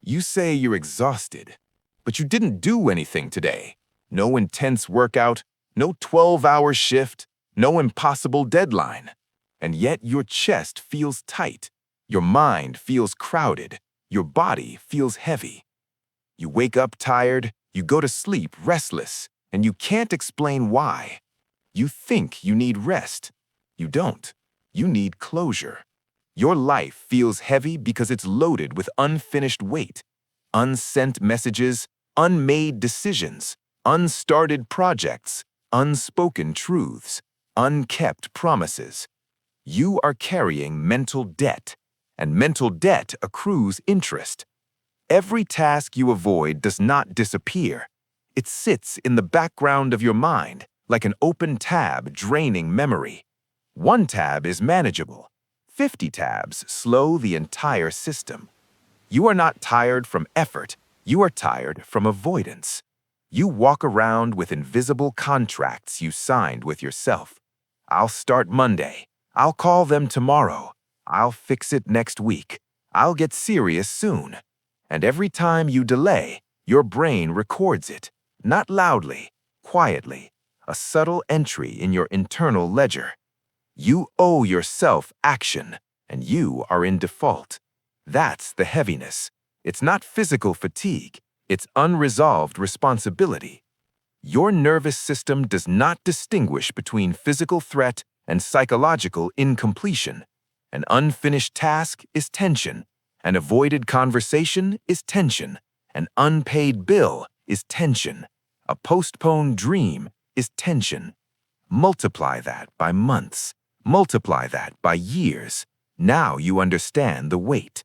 You say you're exhausted, but you didn't do anything today. No intense workout, no 12-hour shift, no impossible deadline. And yet your chest feels tight, your mind feels crowded, your body feels heavy. You wake up tired, you go to sleep restless, and you can't explain why. You think you need rest. You don't. You need closure. Your life feels heavy because it's loaded with unfinished weight, unsent messages, unmade decisions, unstarted projects, unspoken truths, unkept promises. You are carrying mental debt, and mental debt accrues interest. Every task you avoid does not disappear. It sits in the background of your mind, like an open tab draining memory. One tab is manageable. 50 tabs slow the entire system. You are not tired from effort, you are tired from avoidance. You walk around with invisible contracts you signed with yourself. I'll start Monday. I'll call them tomorrow. I'll fix it next week. I'll get serious soon. And every time you delay, your brain records it, not loudly, quietly, a subtle entry in your internal ledger. You owe yourself action, and you are in default. That's the heaviness. It's not physical fatigue, it's unresolved responsibility. Your nervous system does not distinguish between physical threat and psychological incompletion. An unfinished task is tension. An avoided conversation is tension. An unpaid bill is tension. A postponed dream is tension. Multiply that by months. Multiply that by years. Now you understand the weight.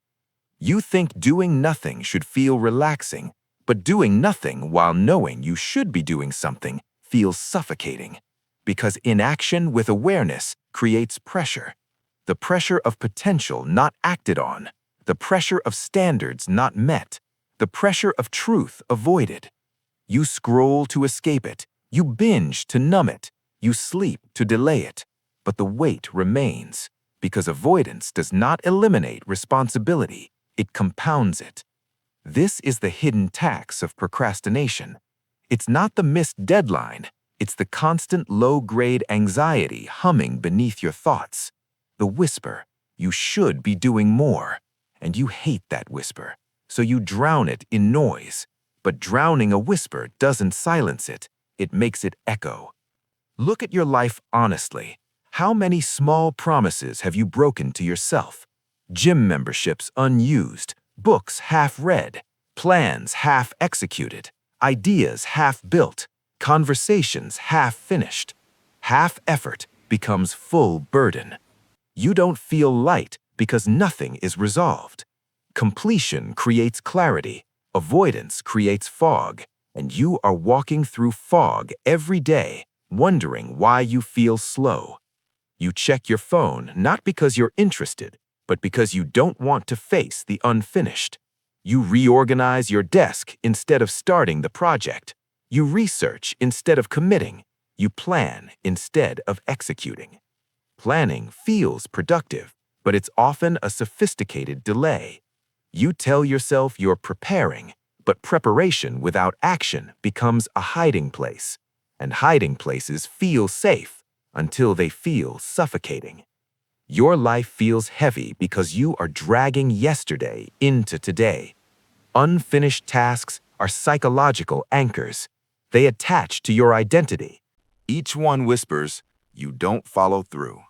You think doing nothing should feel relaxing, but doing nothing while knowing you should be doing something feels suffocating. Because inaction with awareness creates pressure. The pressure of potential not acted on. The pressure of standards not met. The pressure of truth avoided. You scroll to escape it. You binge to numb it. You sleep to delay it. But the weight remains, because avoidance does not eliminate responsibility, it compounds it. This is the hidden tax of procrastination. It's not the missed deadline, it's the constant low-grade anxiety humming beneath your thoughts. The whisper, you should be doing more, and you hate that whisper, so you drown it in noise. But drowning a whisper doesn't silence it, it makes it echo. Look at your life honestly. How many small promises have you broken to yourself? Gym memberships unused, books half read, plans half executed, ideas half built, conversations half finished. Half effort becomes full burden. You don't feel light because nothing is resolved. Completion creates clarity, avoidance creates fog, and you are walking through fog every day, wondering why you feel slow. You check your phone not because you're interested, but because you don't want to face the unfinished. You reorganize your desk instead of starting the project. You research instead of committing. You plan instead of executing. Planning feels productive, but it's often a sophisticated delay. You tell yourself you're preparing, but preparation without action becomes a hiding place. And hiding places feel safe until they feel suffocating. Your life feels heavy because you are dragging yesterday into today. Unfinished tasks are psychological anchors. They attach to your identity. Each one whispers, you don't follow through.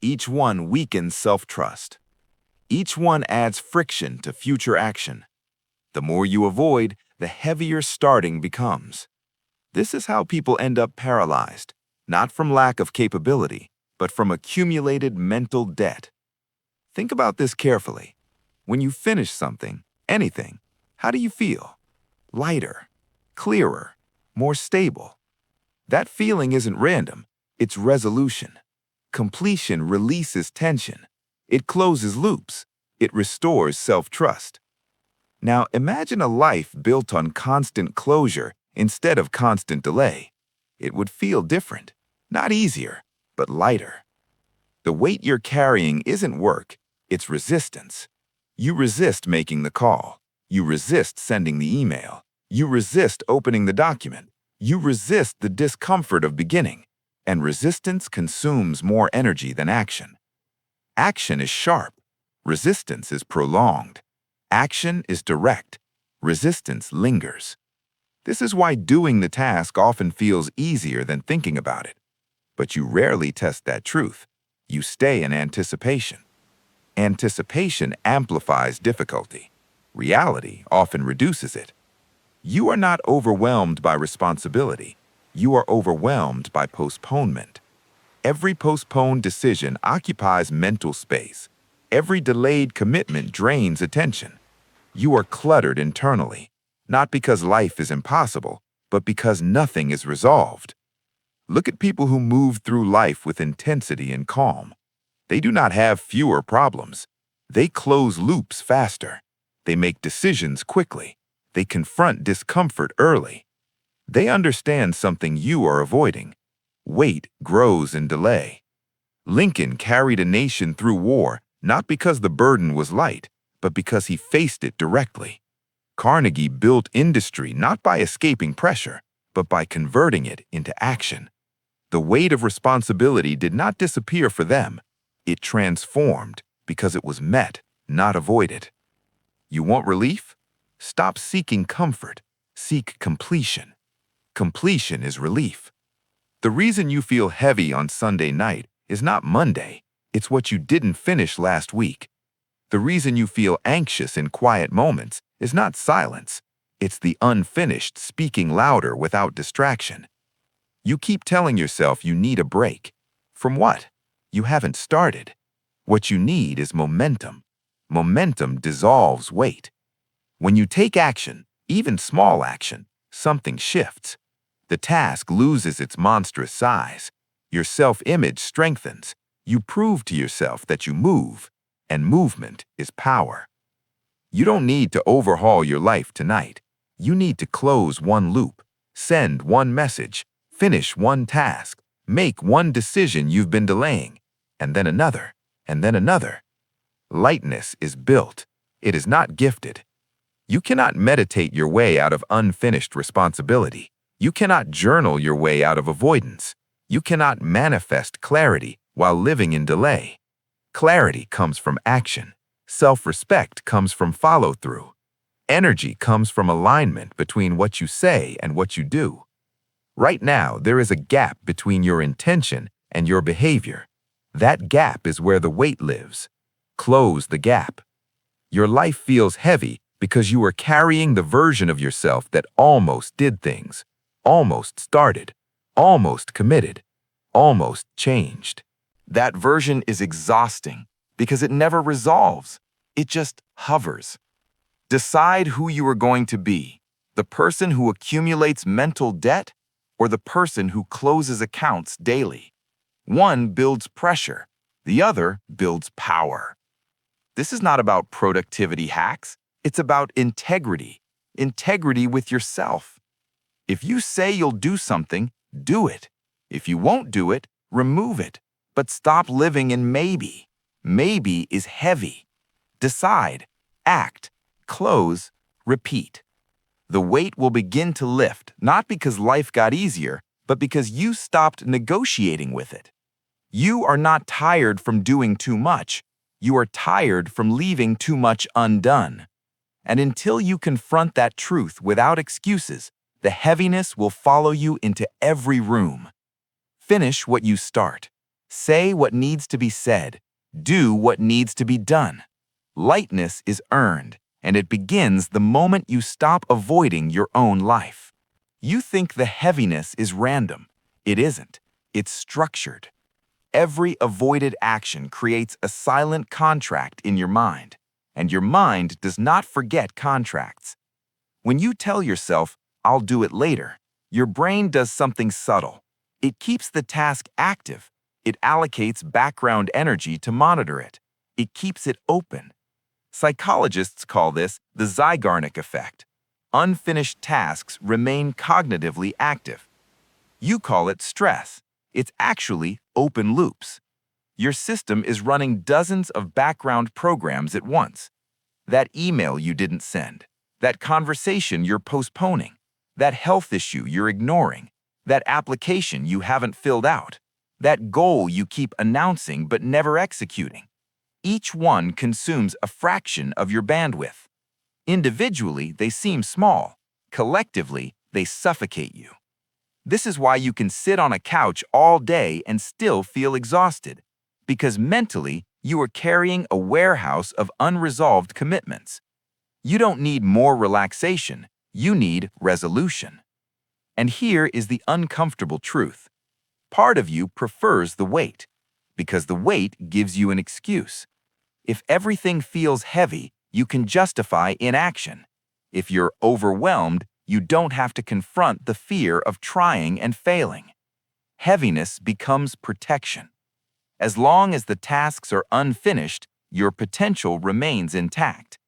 Each one weakens self-trust. Each one adds friction to future action. The more you avoid, the heavier starting becomes. This is how people end up paralyzed, not from lack of capability, but from accumulated mental debt. Think about this carefully. When you finish something, anything, how do you feel? Lighter, clearer, more stable. That feeling isn't random, it's resolution. Completion releases tension. It closes loops. It restores self-trust. Now imagine a life built on constant closure instead of constant delay. It would feel different. Not easier, but lighter. The weight you're carrying isn't work, it's resistance. You resist making the call. You resist sending the email. You resist opening the document. You resist the discomfort of beginning. And resistance consumes more energy than action. Action is sharp. Resistance is prolonged. Action is direct. Resistance lingers. This is why doing the task often feels easier than thinking about it. But you rarely test that truth. You stay in anticipation. Anticipation amplifies difficulty. Reality often reduces it. You are not overwhelmed by responsibility. You are overwhelmed by postponement. Every postponed decision occupies mental space. Every delayed commitment drains attention. You are cluttered internally, not because life is impossible, but because nothing is resolved. Look at people who move through life with intensity and calm. They do not have fewer problems. They close loops faster. They make decisions quickly. They confront discomfort early. They understand something you are avoiding. Weight grows in delay. Lincoln carried a nation through war not because the burden was light, but because he faced it directly. Carnegie built industry not by escaping pressure, but by converting it into action. The weight of responsibility did not disappear for them. It transformed because it was met, not avoided. You want relief? Stop seeking comfort. Seek completion. Completion is relief. The reason you feel heavy on Sunday night is not Monday. It's what you didn't finish last week. The reason you feel anxious in quiet moments is not silence. It's the unfinished speaking louder without distraction. You keep telling yourself you need a break. From what? You haven't started. What you need is momentum. Momentum dissolves weight. When you take action, even small action, something shifts. The task loses its monstrous size. Your self-image strengthens. You prove to yourself that you move, and movement is power. You don't need to overhaul your life tonight. You need to close one loop, send one message, finish one task, make one decision you've been delaying, and then another, and then another. Lightness is built. It is not gifted. You cannot meditate your way out of unfinished responsibility. You cannot journal your way out of avoidance. You cannot manifest clarity while living in delay. Clarity comes from action. Self-respect comes from follow-through. Energy comes from alignment between what you say and what you do. Right now, there is a gap between your intention and your behavior. That gap is where the weight lives. Close the gap. Your life feels heavy because you are carrying the version of yourself that almost did things, almost started, almost committed, almost changed. That version is exhausting because it never resolves. It just hovers. Decide who you are going to be, the person who accumulates mental debt or the person who closes accounts daily. One builds pressure, the other builds power. This is not about productivity hacks. It's about integrity. Integrity with yourself. If you say you'll do something, do it. If you won't do it, remove it. But stop living in maybe. Maybe is heavy. Decide, act, close, repeat. The weight will begin to lift, not because life got easier, but because you stopped negotiating with it. You are not tired from doing too much. You are tired from leaving too much undone. And until you confront that truth without excuses, the heaviness will follow you into every room. Finish what you start. Say what needs to be said. Do what needs to be done. Lightness is earned, and it begins the moment you stop avoiding your own life. You think the heaviness is random. It isn't. It's structured. Every avoided action creates a silent contract in your mind, and your mind does not forget contracts. When you tell yourself, "I'll do it later," your brain does something subtle. It keeps the task active. It allocates background energy to monitor it. It keeps it open. Psychologists call this the Zeigarnik effect. Unfinished tasks remain cognitively active. You call it stress. It's actually open loops. Your system is running dozens of background programs at once. That email you didn't send, that conversation you're postponing, that health issue you're ignoring, that application you haven't filled out, that goal you keep announcing but never executing. Each one consumes a fraction of your bandwidth. Individually, they seem small. Collectively, they suffocate you. This is why you can sit on a couch all day and still feel exhausted, because mentally, you are carrying a warehouse of unresolved commitments. You don't need more relaxation, you need resolution. And here is the uncomfortable truth. Part of you prefers the weight, because the weight gives you an excuse. If everything feels heavy, you can justify inaction. If you're overwhelmed, you don't have to confront the fear of trying and failing. Heaviness becomes protection. As long as the tasks are unfinished, your potential remains intact.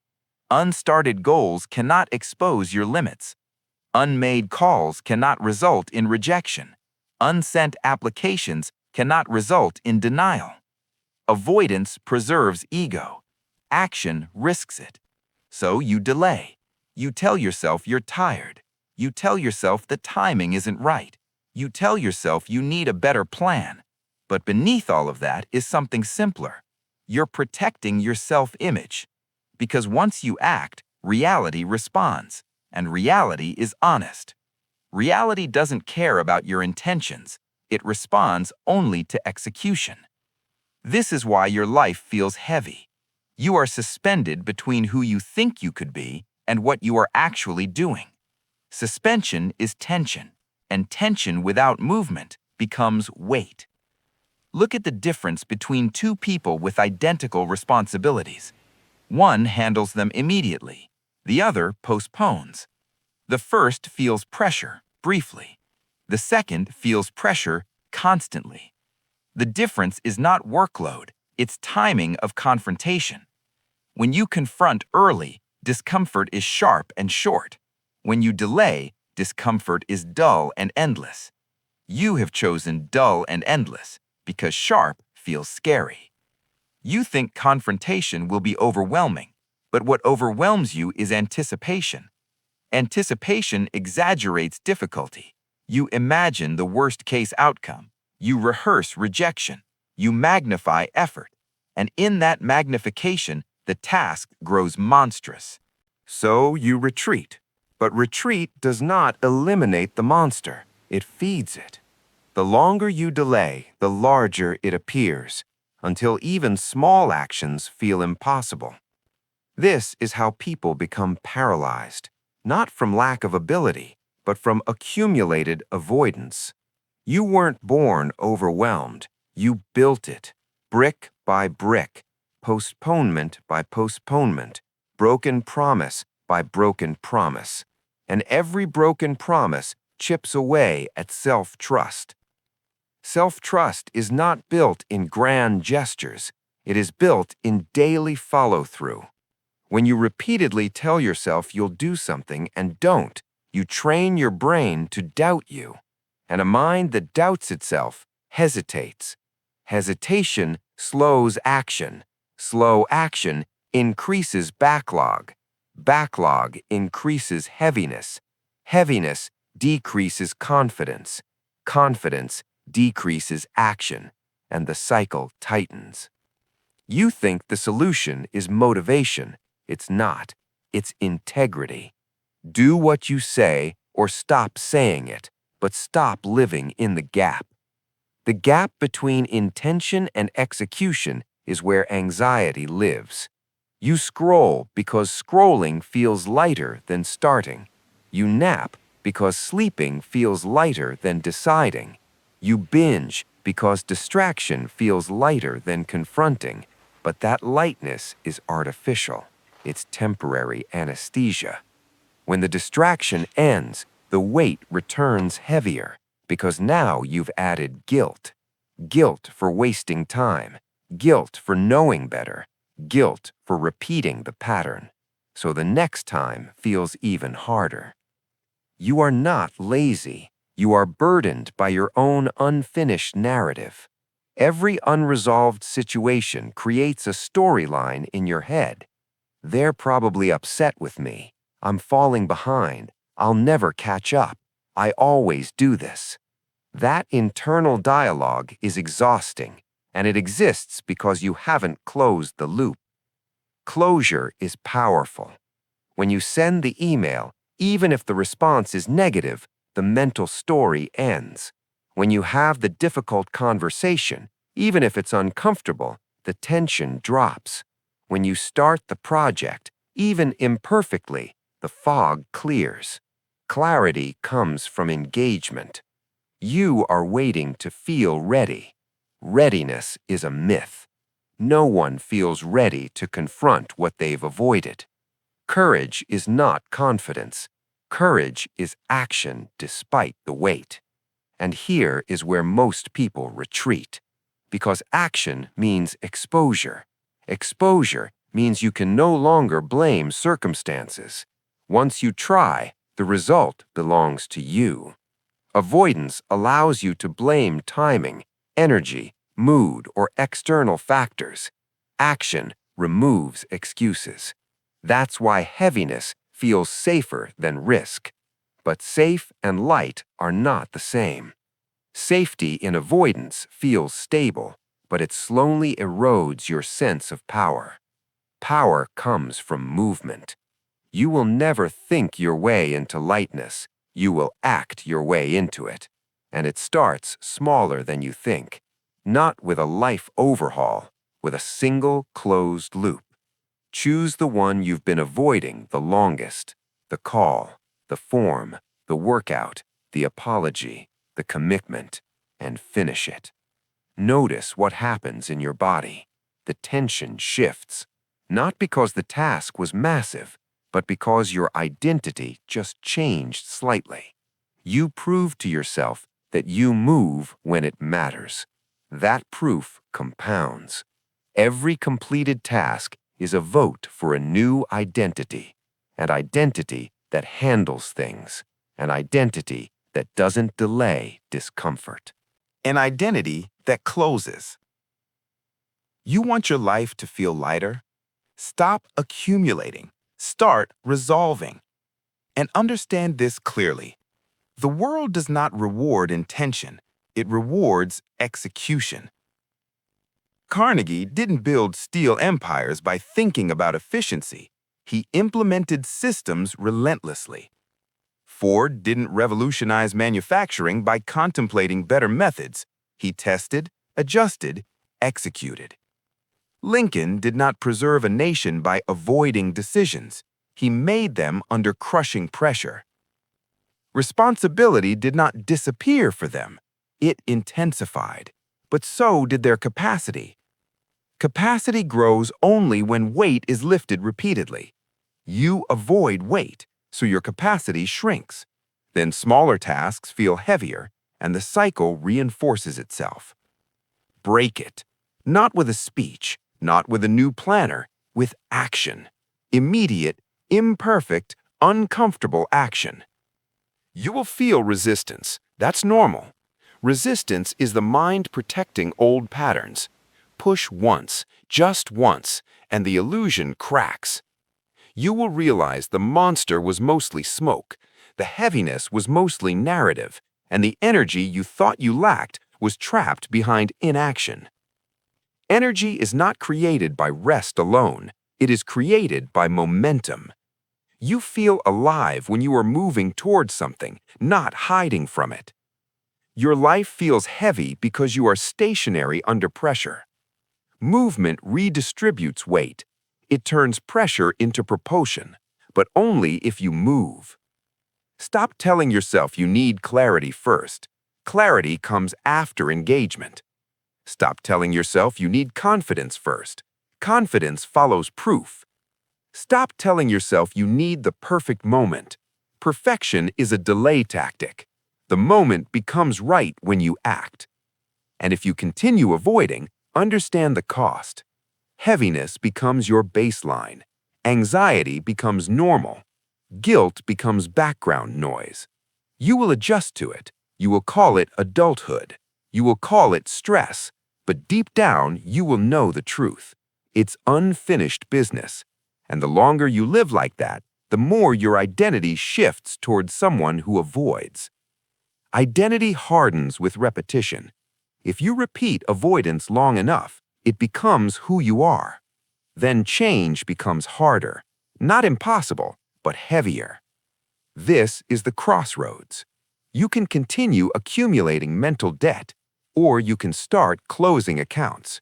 Unstarted goals cannot expose your limits. Unmade calls cannot result in rejection. Unsent applications cannot result in denial. Avoidance preserves ego. Action risks it. So you delay. You tell yourself you're tired. You tell yourself the timing isn't right. You tell yourself you need a better plan. But beneath all of that is something simpler. You're protecting your self-image. Because once you act, reality responds. And reality is honest. Reality doesn't care about your intentions. It responds only to execution. This is why your life feels heavy. You are suspended between who you think you could be and what you are actually doing. Suspension is tension, and tension without movement becomes weight. Look at the difference between two people with identical responsibilities. One handles them immediately, the other postpones. The first feels pressure, briefly. The second feels pressure constantly. The difference is not workload, it's timing of confrontation. When you confront early, discomfort is sharp and short. When you delay, discomfort is dull and endless. You have chosen dull and endless because sharp feels scary. You think confrontation will be overwhelming, but what overwhelms you is anticipation. Anticipation exaggerates difficulty. You imagine the worst-case outcome. You rehearse rejection. You magnify effort. And in that magnification, the task grows monstrous. So you retreat. But retreat does not eliminate the monster. It feeds it. The longer you delay, the larger it appears, until even small actions feel impossible. This is how people become paralyzed, not from lack of ability, but from accumulated avoidance. You weren't born overwhelmed. You built it, brick by brick, postponement by postponement, broken promise by broken promise. And every broken promise chips away at self-trust. Self-trust is not built in grand gestures. It is built in daily follow-through. When you repeatedly tell yourself you'll do something and don't, you train your brain to doubt you. And a mind that doubts itself hesitates. Hesitation slows action. Slow action increases backlog. Backlog increases heaviness. Heaviness decreases confidence. Confidence decreases action, and the cycle tightens. You think the solution is motivation. It's not. It's integrity. Do what you say or stop saying it, but stop living in the gap. The gap between intention and execution is where anxiety lives. You scroll because scrolling feels lighter than starting. You nap because sleeping feels lighter than deciding. You binge because distraction feels lighter than confronting. But that lightness is artificial. It's temporary anesthesia. When the distraction ends, the weight returns heavier because now you've added guilt. Guilt for wasting time. Guilt for knowing better. Guilt for repeating the pattern. So the next time feels even harder. You are not lazy. You are burdened by your own unfinished narrative. Every unresolved situation creates a storyline in your head. They're probably upset with me. I'm falling behind. I'll never catch up. I always do this. That internal dialogue is exhausting, and it exists because you haven't closed the loop. Closure is powerful. When you send the email, even if the response is negative, the mental story ends. When you have the difficult conversation, even if it's uncomfortable, the tension drops. When you start the project, even imperfectly, the fog clears. Clarity comes from engagement. You are waiting to feel ready. Readiness is a myth. No one feels ready to confront what they've avoided. Courage is not confidence. Courage is action despite the weight. And here is where most people retreat. Because action means exposure. Exposure means you can no longer blame circumstances. Once you try, the result belongs to you. Avoidance allows you to blame timing, energy, mood, or external factors. Action removes excuses. That's why heaviness feels safer than risk. But safe and light are not the same. Safety in avoidance feels stable, but it slowly erodes your sense of power. Power comes from movement. You will never think your way into lightness. You will act your way into it. And it starts smaller than you think. Not with a life overhaul, with a single closed loop. Choose the one you've been avoiding the longest. The call, the form, the workout, the apology, the commitment, and finish it. Notice what happens in your body. The tension shifts, not because the task was massive, but because your identity just changed slightly. You prove to yourself that you move when it matters. That proof compounds. Every completed task is a vote for a new identity, an identity that handles things, an identity that doesn't delay discomfort. An identity that closes. You want your life to feel lighter? Stop accumulating. Start resolving. And understand this clearly. The world does not reward intention. It rewards execution. Carnegie didn't build steel empires by thinking about efficiency. He implemented systems relentlessly. Ford didn't revolutionize manufacturing by contemplating better methods. He tested, adjusted, executed. Lincoln did not preserve a nation by avoiding decisions. He made them under crushing pressure. Responsibility did not disappear for them. It intensified. But so did their capacity. Capacity grows only when weight is lifted repeatedly. You avoid weight, so your capacity shrinks. Then smaller tasks feel heavier, and the cycle reinforces itself. Break it. Not with a speech, not with a new planner, with action. Immediate, imperfect, uncomfortable action. You will feel resistance. That's normal. Resistance is the mind protecting old patterns. Push once, just once, and the illusion cracks. You will realize the monster was mostly smoke, the heaviness was mostly narrative, and the energy you thought you lacked was trapped behind inaction. Energy is not created by rest alone. It is created by momentum. You feel alive when you are moving towards something, not hiding from it. Your life feels heavy because you are stationary under pressure. Movement redistributes weight. It turns pressure into propulsion, but only if you move. Stop telling yourself you need clarity first. Clarity comes after engagement. Stop telling yourself you need confidence first. Confidence follows proof. Stop telling yourself you need the perfect moment. Perfection is a delay tactic. The moment becomes right when you act. And if you continue avoiding, understand the cost. Heaviness becomes your baseline. Anxiety becomes normal. Guilt becomes background noise. You will adjust to it. You will call it adulthood. You will call it stress. But deep down, you will know the truth. It's unfinished business. And the longer you live like that, the more your identity shifts towards someone who avoids. Identity hardens with repetition. If you repeat avoidance long enough, it becomes who you are. Then change becomes harder, not impossible, but heavier. This is the crossroads. You can continue accumulating mental debt, or you can start closing accounts.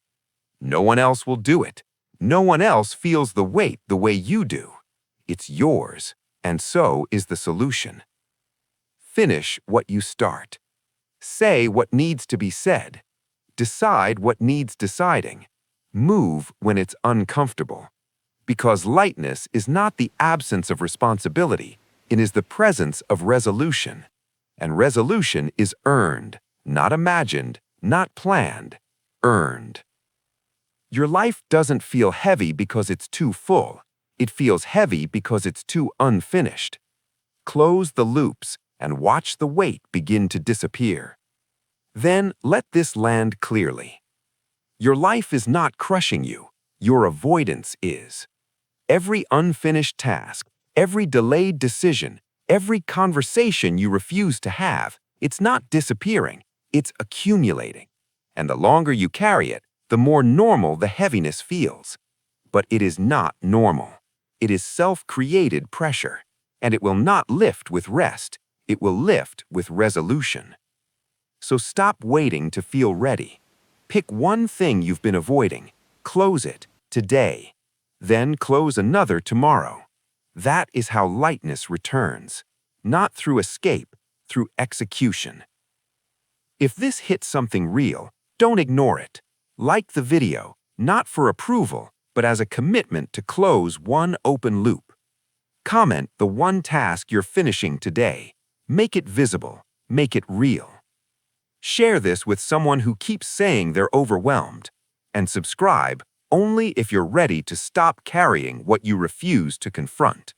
No one else will do it. No one else feels the weight the way you do. It's yours, and so is the solution. Finish what you start. Say what needs to be said. Decide what needs deciding. Move when it's uncomfortable. Because lightness is not the absence of responsibility, it is the presence of resolution. And resolution is earned, not imagined, not planned, earned. Your life doesn't feel heavy because it's too full. It feels heavy because it's too unfinished. Close the loops and watch the weight begin to disappear. Then let this land clearly. Your life is not crushing you. Your avoidance is. Every unfinished task, every delayed decision, every conversation you refuse to have, it's not disappearing, it's accumulating. And the longer you carry it, the more normal the heaviness feels. But it is not normal. It is self-created pressure, and it will not lift with rest. It will lift with resolution. So stop waiting to feel ready. Pick one thing you've been avoiding. Close it today. Then close another tomorrow. That is how lightness returns. Not through escape, through execution. If this hits something real, don't ignore it. Like the video, not for approval, but as a commitment to close one open loop. Comment the one task you're finishing today. Make it visible. Make it real. Share this with someone who keeps saying they're overwhelmed. And subscribe only if you're ready to stop carrying what you refuse to confront.